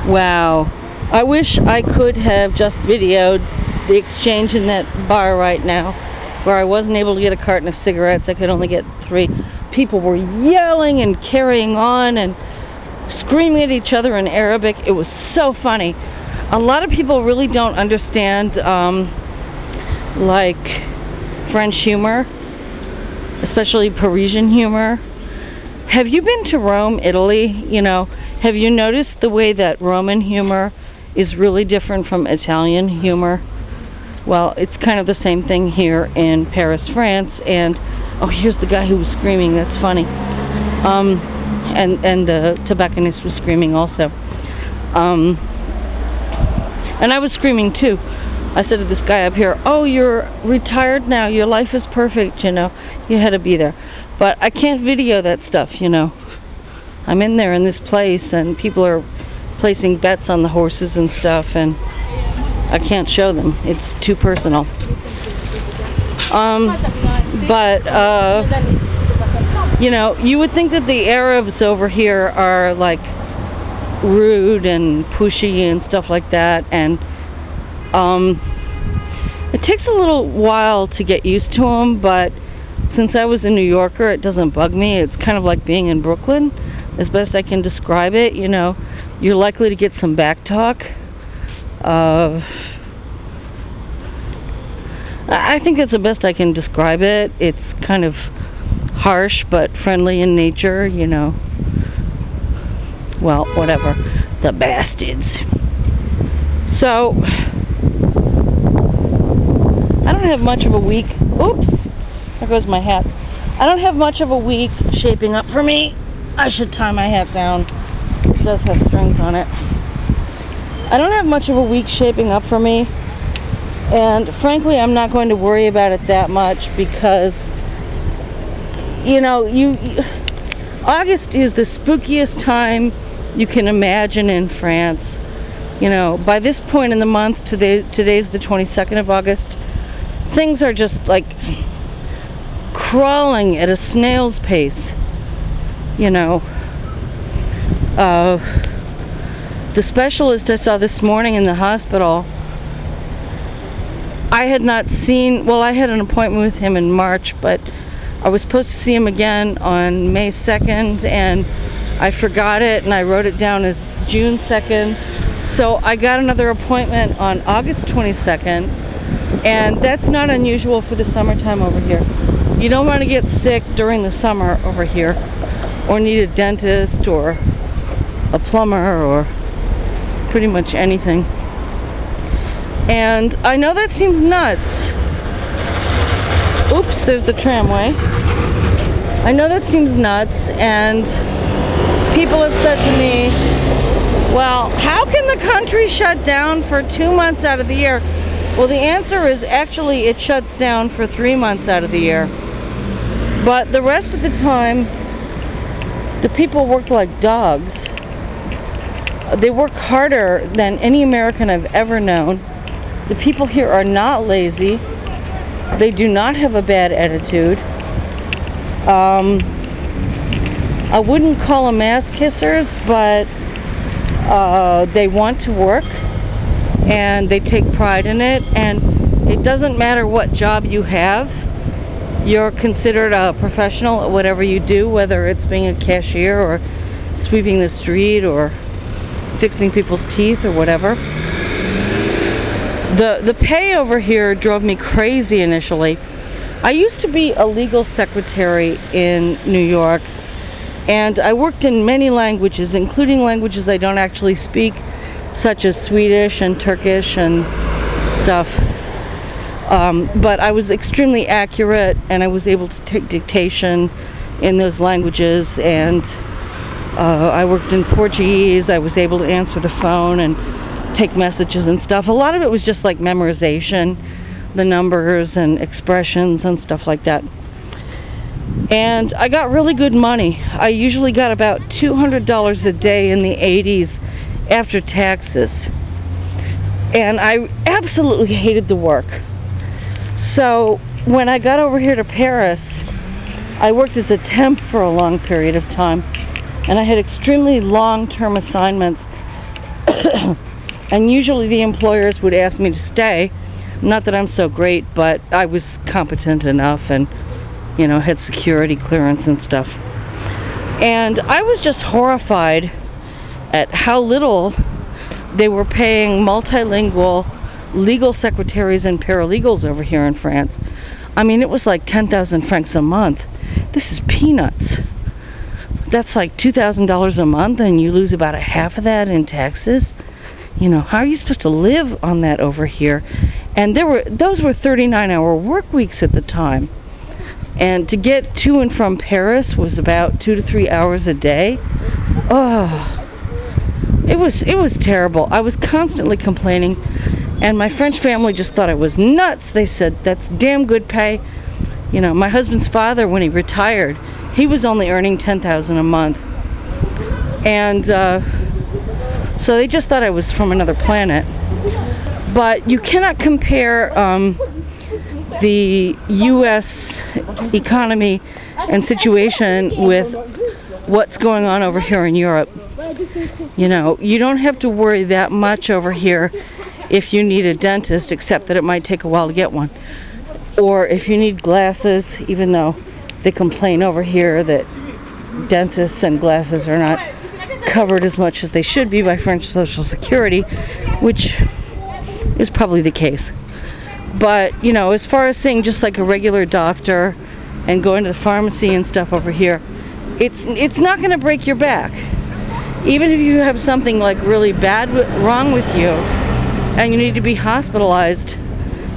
Wow. I wish I could have just videoed the exchange in that bar right now, where I wasn't able to get a carton of cigarettes. I could only get 3. People were yelling and carrying on and screaming at each other in Arabic. It was so funny. A lot of people really don't understand, like, French humor, especially Parisian humor. Have you been to Rome, Italy? You know, have you noticed the way that Roman humor is really different from Italian humor? Well, it's kind of the same thing here in Paris, France. And oh, here's the guy who was screaming. That's funny. And the tobacconist was screaming also. And I was screaming too. I said to this guy up here, "Oh, you're retired now. Your life is perfect. You know, you had to be there." But I can't video that stuff. You know, I'm in there in this place, and people are placing bets on the horses and stuff, and I can't show them. It's too personal. You know, you would think that the Arabs over here are like rude and pushy and stuff like that, and it takes a little while to get used to them, but since I was a New Yorker, it doesn't bug me. It's kind of like being in Brooklyn, as best I can describe it. You know, you're likely to get some back talk. I think it's the best I can describe it. It's kind of harsh but friendly in nature, you know. Well, whatever. The bastards. So, I don't have much of a week. Oops. There goes my hat. I don't have much of a week shaping up for me. I should tie my hat down. It does have strings on it. I don't have much of a week shaping up for me. And frankly, I'm not going to worry about it that much because, you know, August is the spookiest time you can imagine in France. You know, by this point in the month, today's the 22nd of August, things are just like crawling at a snail's pace. You know, the specialist I saw this morning in the hospital, I had not seen, well, I had an appointment with him in March, but I was supposed to see him again on May 2nd, and I forgot it, and I wrote it down as June 2nd. So I got another appointment on August 22nd, and that's not unusual for the summertime over here. You don't want to get sick during the summer over here, or need a dentist, or a plumber, or pretty much anything. And I know that seems nuts. Oops, there's the tramway. I know that seems nuts, and people have said to me, well, how can the country shut down for 2 months out of the year? Well, the answer is actually it shuts down for 3 months out of the year. But the rest of the time, the people work like dogs. They work harder than any American I've ever known. The people here are not lazy. They do not have a bad attitude. I wouldn't call them ass kissers, but they want to work, and they take pride in it, and it doesn't matter what job you have. You're considered a professional at whatever you do, whether it's being a cashier or sweeping the street or fixing people's teeth or whatever. The pay over here drove me crazy initially. I used to be a legal secretary in New York, and I worked in many languages, including languages I don't actually speak, such as Swedish and Turkish and stuff. But I was extremely accurate, and I was able to take dictation in those languages, and I worked in Portuguese. I was able to answer the phone and take messages and stuff. A lot of it was just like memorization, the numbers and expressions and stuff like that. And I got really good money. I usually got about $200 a day in the 80s after taxes. And I absolutely hated the work. So when I got over here to Paris, I worked as a temp for a long period of time. And I had extremely long-term assignments. And usually the employers would ask me to stay. Not that I'm so great, but I was competent enough and, you know, had security clearance and stuff. And I was just horrified at how little they were paying multilingual legal secretaries and paralegals over here in France. I mean, it was like 10,000 francs a month. This is peanuts. That's like $2,000 a month, and you lose about a half of that in taxes. You know, how are you supposed to live on that over here? And those were 39-hour work weeks at the time. And to get to and from Paris was about 2 to 3 hours a day. Oh, it was terrible. I was constantly complaining, and my French family just thought I was nuts. They said, that's damn good pay. You know, my husband's father, when he retired, he was only earning $10,000 a month. And so they just thought I was from another planet. But you cannot compare the U.S. economy and situation with what's going on over here in Europe. You know, you don't have to worry that much over here if you need a dentist, except that it might take a while to get one. Or if you need glasses, even though they complain over here that dentists and glasses are not covered as much as they should be by French Social Security, which is probably the case. But, you know, as far as seeing just like a regular doctor and going to the pharmacy and stuff over here, it's not going to break your back. Even if you have something like really bad wrong with you and you need to be hospitalized,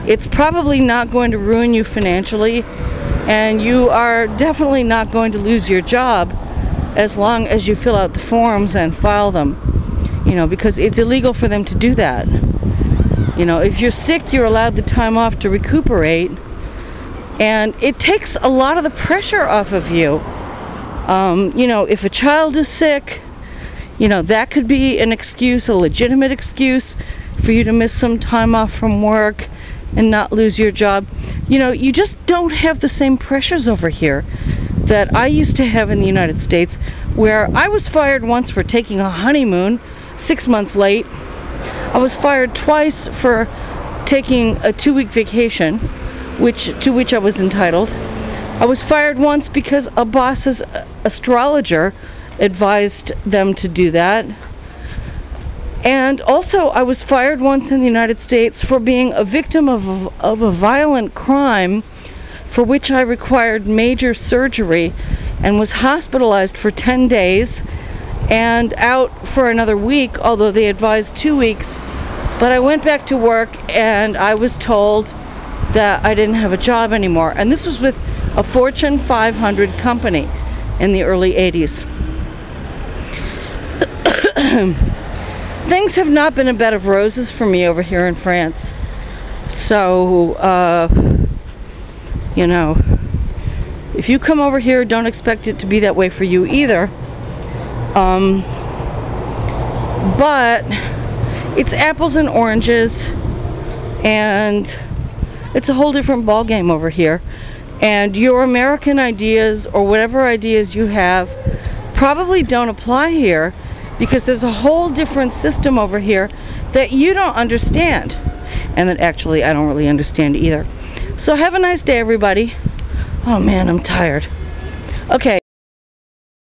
it's probably not going to ruin you financially, and you are definitely not going to lose your job as long as you fill out the forms and file them, you know, because it's illegal for them to do that. You know, if you're sick, you're allowed the time off to recuperate, and it takes a lot of the pressure off of you. You know, if a child is sick, you know, that could be an excuse, a legitimate excuse for you to miss some time off from work and not lose your job. You know, you just don't have the same pressures over here that I used to have in the United States, where I was fired once for taking a honeymoon 6 months late. I was fired twice for taking a 2-week vacation, to which I was entitled. I was fired once because a boss's astrologer advised them to do that. And also, I was fired once in the United States for being a victim of a violent crime for which I required major surgery and was hospitalized for 10 days and out for another week, although they advised 2 weeks. But I went back to work and I was told that I didn't have a job anymore. And this was with a Fortune 500 company in the early 80s. Things have not been a bed of roses for me over here in France. So, you know, if you come over here, don't expect it to be that way for you either. But it's apples and oranges, and it's a whole different ballgame over here. And your American ideas, or whatever ideas you have, probably don't apply here, because there's a whole different system over here that you don't understand, and that actually I don't really understand either. So have a nice day, everybody. Oh man, I'm tired. Okay.